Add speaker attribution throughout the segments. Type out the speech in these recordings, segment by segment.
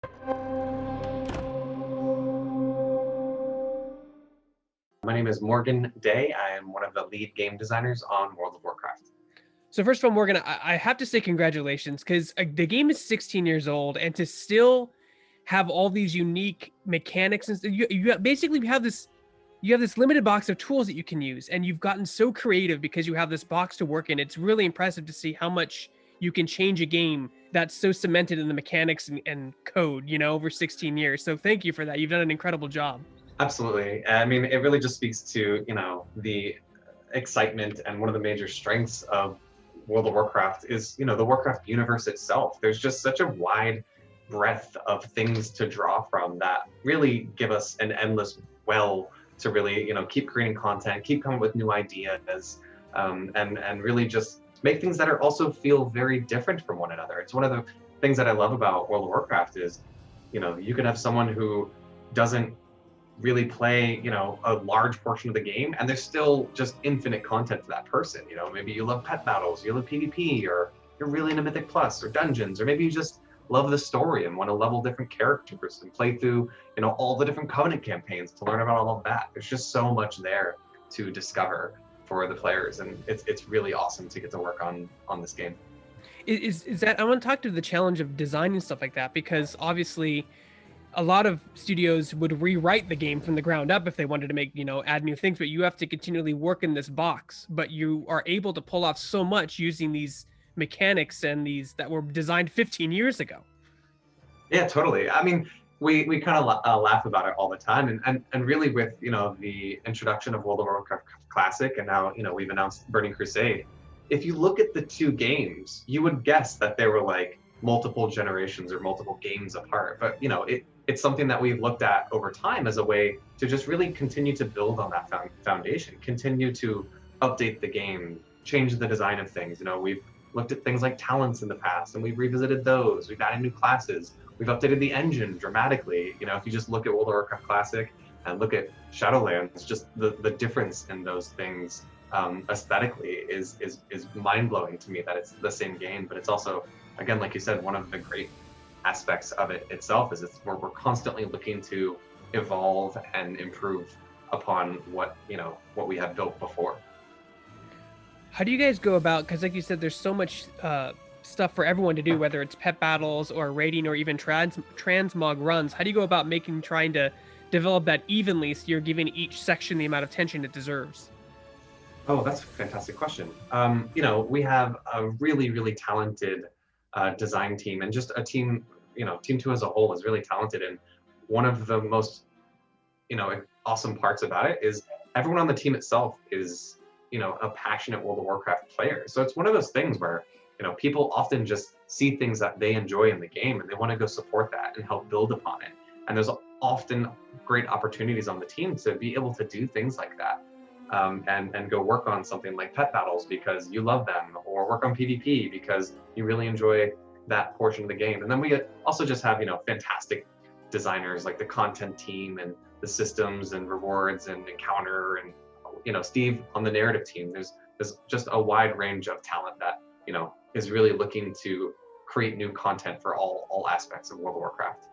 Speaker 1: My name is Morgan Day. I am one of the lead game designers on World of Warcraft.
Speaker 2: So first of all, Morgan, I have to say congratulations because the game is 16 years old, and to still have all these unique mechanics and basically you have this limited box of tools that you can use, and you've gotten so creative because you have this box to work in. It's really impressive to see how much you can change a game that's so cemented in the mechanics and code, over 16 years. So thank you for that. You've done an incredible job.
Speaker 1: Absolutely. I mean, it really just speaks to, the excitement, and one of the major strengths of World of Warcraft is, the Warcraft universe itself. There's just such a wide breadth of things to draw from that really give us an endless well to really, keep creating content, keep coming with new ideas, and really just make things that are also feel very different from one another. It's one of the things that I love about World of Warcraft is, you could have someone who doesn't really play, a large portion of the game, and there's still just infinite content for that person. Maybe you love pet battles, you love PvP, or you're really into Mythic Plus or dungeons, or maybe you just love the story and want to level different characters and play through, all the different Covenant campaigns to learn about all of that. There's just so much there to discover for the players, and it's really awesome to get to work on this game.
Speaker 2: Is that I want to talk to the challenge of designing stuff like that, because obviously a lot of studios would rewrite the game from the ground up if they wanted to make, add new things, but you have to continually work in this box. But you are able to pull off so much using these mechanics and these that were designed 15 years ago.
Speaker 1: Yeah, totally. I mean, we kind of laugh about it all the time, and really with the introduction of World of Warcraft Classic, and now we've announced Burning Crusade. If you look at the two games, you would guess that they were like multiple generations or multiple games apart. But it's something that we've looked at over time as a way to just really continue to build on that foundation, continue to update the game, change the design of things. We've looked at things like talents in the past, and we've revisited those. We've added new classes. We've updated the engine dramatically. If you just look at World of Warcraft Classic and look at Shadowlands, just the difference in those things aesthetically is mind-blowing to me, that it's the same game, but it's also, again, like you said, one of the great aspects of it itself is we're constantly looking to evolve and improve upon what we have built before.
Speaker 2: How do you guys go about, because like you said, there's so much stuff for everyone to do, whether it's pet battles or raiding or even transmog runs. How do you go about trying to develop that evenly so you're giving each section the amount of attention it deserves?
Speaker 1: Oh, that's a fantastic question. We have a really, really talented design team, and just a team, Team 2 as a whole is really talented. And one of the most, awesome parts about it is everyone on the team itself is, a passionate World of Warcraft player. So it's one of those things where, people often just see things that they enjoy in the game, and they want to go support that and help build upon it. And there's often great opportunities on the team to be able to do things like that. And go work on something like pet battles because you love them, or work on PvP because you really enjoy that portion of the game. And then we also just have, fantastic designers like the content team and the systems and rewards and encounter, and, Steve on the narrative team. There's just a wide range of talent that, is really looking to create new content for all aspects of World of Warcraft.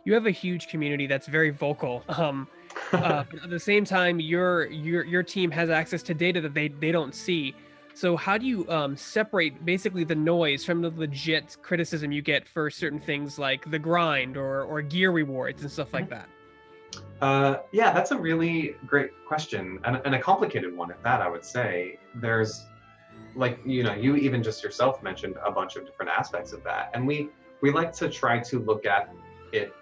Speaker 2: You have a huge community that's very vocal. But at the same time, your team has access to data that they don't see. So how do you separate basically the noise from the legit criticism you get for certain things like the grind or gear rewards and stuff like that?
Speaker 1: Yeah, that's a really great question, and a complicated one at that, I would say. There's, like, you even just yourself mentioned a bunch of different aspects of that, and we like to try to look at it,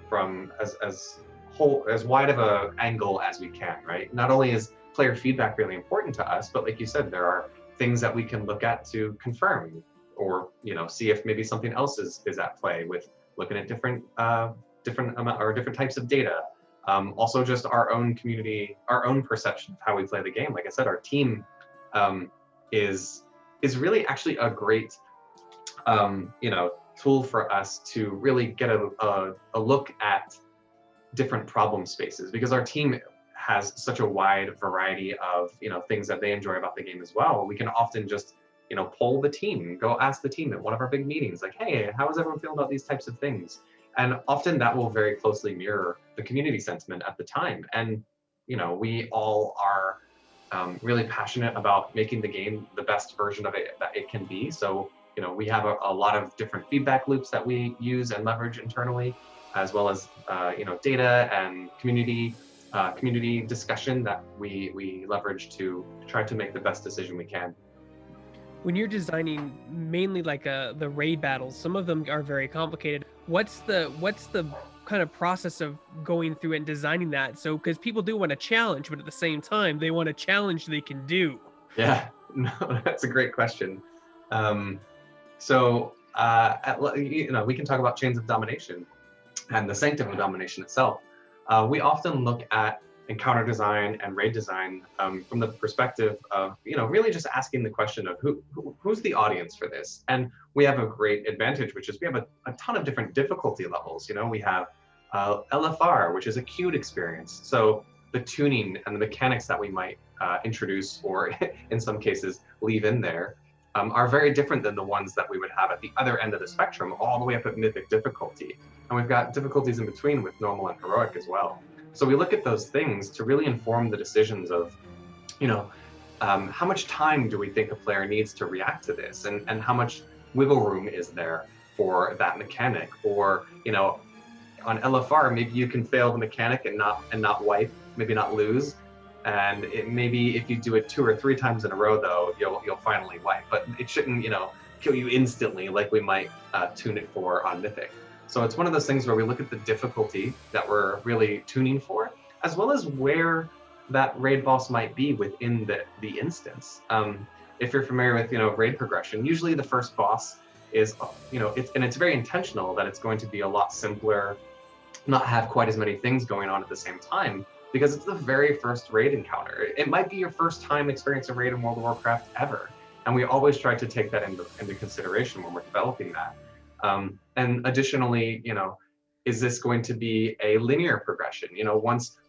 Speaker 1: from as wide of a angle as we can, right? Not only is player feedback really important to us, but like you said, there are things that we can look at to confirm, or see if maybe something else is at play with looking at different types of data. Also, just our own community, our own perception of how we play the game. Like I said, our team is really actually a great tool for us to really get a look at different problem spaces, because our team has such a wide variety of things that they enjoy about the game as well. We can often just poll the team, go ask the team at one of our big meetings, like, hey, how is everyone feeling about these types of things? And often that will very closely mirror the community sentiment at the time. And, we all are really passionate about making the game the best version of it that it can be. So, we have a lot of different feedback loops that we use and leverage internally, as well as, data and community discussion that we leverage to try to make the best decision we can.
Speaker 2: When you're designing mainly like the raid battles, some of them are very complicated. What's the kind of process of going through and designing that? So because people do want a challenge, but at the same time they want a challenge they can do.
Speaker 1: Yeah, no, that's a great question. We can talk about Chains of Domination and the Sanctum of Domination itself. We often look at encounter design and raid design from the perspective of, really just asking the question of who's the audience for this? And we have a great advantage, which is we have a ton of different difficulty levels. We have LFR, which is a queued experience. So the tuning and the mechanics that we might introduce, or in some cases leave in there, are very different than the ones that we would have at the other end of the spectrum, all the way up at mythic difficulty. And we've got difficulties in between with normal and heroic as well. So we look at those things to really inform the decisions of, how much time do we think a player needs to react to this, and how much wiggle room is there for that mechanic? Or, on LFR, maybe you can fail the mechanic and not wipe, maybe not lose. And maybe if you do it 2 or 3 times in a row, though, you'll finally wipe. But it shouldn't, kill you instantly like we might tune it for on Mythic. So it's one of those things where we look at the difficulty that we're really tuning for, as well as where that raid boss might be within the instance. If you're familiar with, raid progression, usually the first boss is, it's very intentional that it's going to be a lot simpler, not have quite as many things going on at the same time, because it's the very first raid encounter. It might be your first time experiencing a raid in World of Warcraft ever. And we always try to take that into consideration when we're developing that. And additionally, is this going to be a linear progression?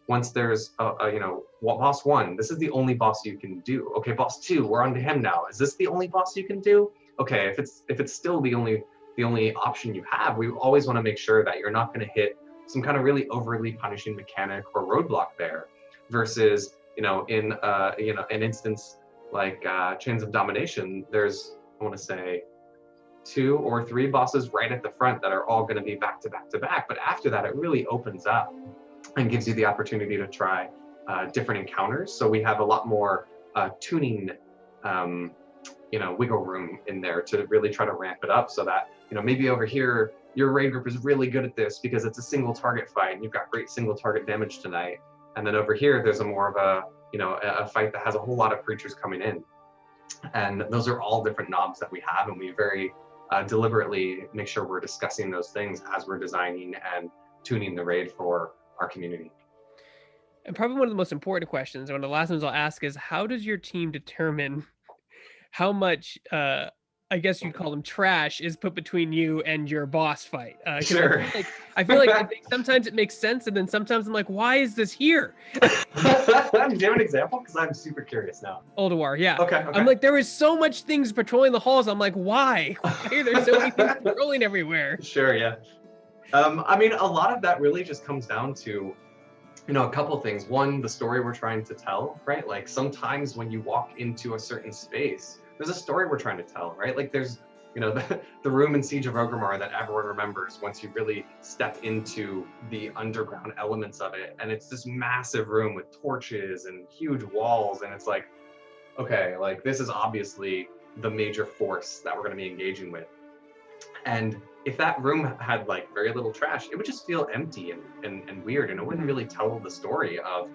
Speaker 1: Once there's boss 1, this is the only boss you can do. Okay, boss 2, we're on to him now. Is this the only boss you can do? Okay, if it's still the only option you have, we always want to make sure that you're not going to hit some kind of really overly punishing mechanic or roadblock there, versus in an instance like Chains of Domination, there's, I want to say, 2 or 3 bosses right at the front that are all going to be back to back to back. But after that, it really opens up and gives you the opportunity to try different encounters. So we have a lot more tuning, wiggle room in there to really try to ramp it up, so that, maybe over here, your raid group is really good at this because it's a single target fight and you've got great single target damage tonight. And then over here, there's a more of a fight that has a whole lot of creatures coming in. And those are all different knobs that we have, and we very deliberately make sure we're discussing those things as we're designing and tuning the raid for our community.
Speaker 2: And probably one of the most important questions, one of the last ones I'll ask, is how does your team determine how much, I guess you'd call them trash, is put between you and your boss fight?
Speaker 1: Sure.
Speaker 2: I feel like sometimes it makes sense, and then sometimes I'm like, why is this here?
Speaker 1: Do you have an example? Because I'm super curious now.
Speaker 2: Ulduar, yeah.
Speaker 1: Okay.
Speaker 2: I'm like, there is so much things patrolling the halls. I'm like, why? Why are there so many things patrolling everywhere?
Speaker 1: Sure, yeah. A lot of that really just comes down to, a couple things. One, the story we're trying to tell, right? Like sometimes when you walk into a certain space, there's a story we're trying to tell, right? Like there's, the room in Siege of Orgrimmar that everyone remembers once you really step into the underground elements of it. And it's this massive room with torches and huge walls. And it's like, okay, like this is obviously the major force that we're going to be engaging with. And if that room had like very little trash, it would just feel empty and weird, and it wouldn't really tell the story of,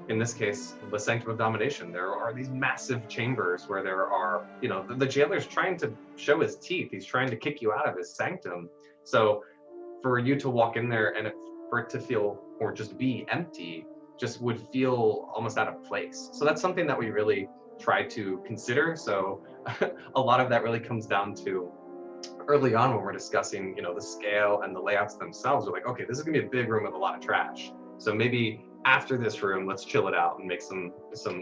Speaker 1: in this case, the Sanctum of Domination. There are these massive chambers where there are, the jailer's trying to show his teeth. He's trying to kick you out of his sanctum. So for you to walk in there and for it to feel, or just be empty, just would feel almost out of place. So that's something that we really try to consider. So a lot of that really comes down to early on when we're discussing, the scale and the layouts themselves. We're like, okay, this is gonna be a big room with a lot of trash. So maybe after this room, let's chill it out and make some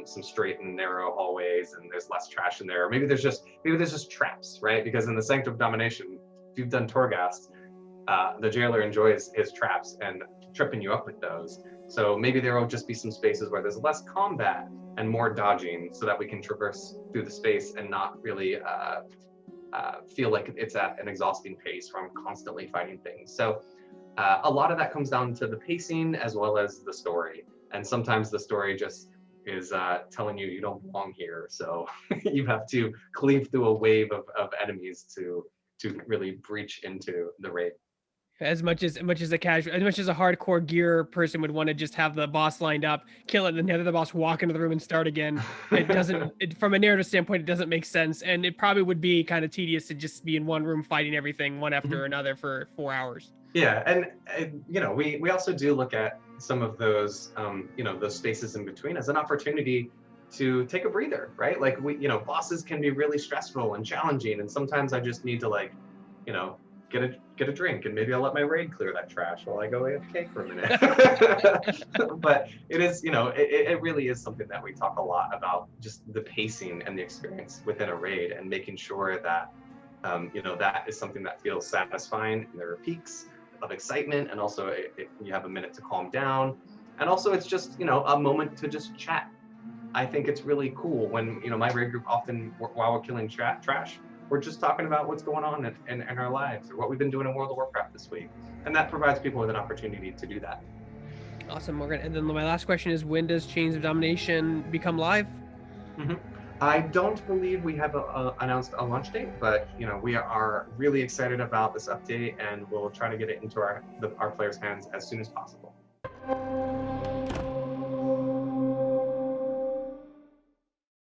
Speaker 1: straight and narrow hallways, and there's less trash in there. Or maybe there's just traps, right? Because in the Sanctum of Domination, if you've done Torghast, the jailer enjoys his traps and tripping you up with those. So maybe there will just be some spaces where there's less combat and more dodging, so that we can traverse through the space and not really feel like it's at an exhausting pace from constantly fighting things. So a lot of that comes down to the pacing as well as the story. And sometimes the story just is telling you don't belong here. So you have to cleave through a wave of enemies to really breach into the raid.
Speaker 2: As much as a hardcore gear person would want to just have the boss lined up, kill it, and then the boss walk into the room and start again, it doesn't. From a narrative standpoint, it doesn't make sense, and it probably would be kind of tedious to just be in one room fighting everything one after another for 4 hours.
Speaker 1: Yeah, and we also do look at some of those those spaces in between as an opportunity to take a breather, right? Like bosses can be really stressful and challenging, and sometimes I just need to get a drink, and maybe I'll let my raid clear that trash while I go AFK for a minute. But it is, it really is something that we talk a lot about, just the pacing and the experience within a raid, and making sure that that is something that feels satisfying. And there are peaks of excitement, and also if you have a minute to calm down, and also it's just a moment to just chat. I think it's really cool when my raid group, often while we're killing trash, we're just talking about what's going on in our lives, or what we've been doing in World of Warcraft this week. And that provides people with an opportunity to do that.
Speaker 2: Awesome, Morgan. And then my last question is, when does Chains of Domination become live?
Speaker 1: I don't believe we have announced a launch date, but we are really excited about this update, and we'll try to get it into our players' hands as soon as possible.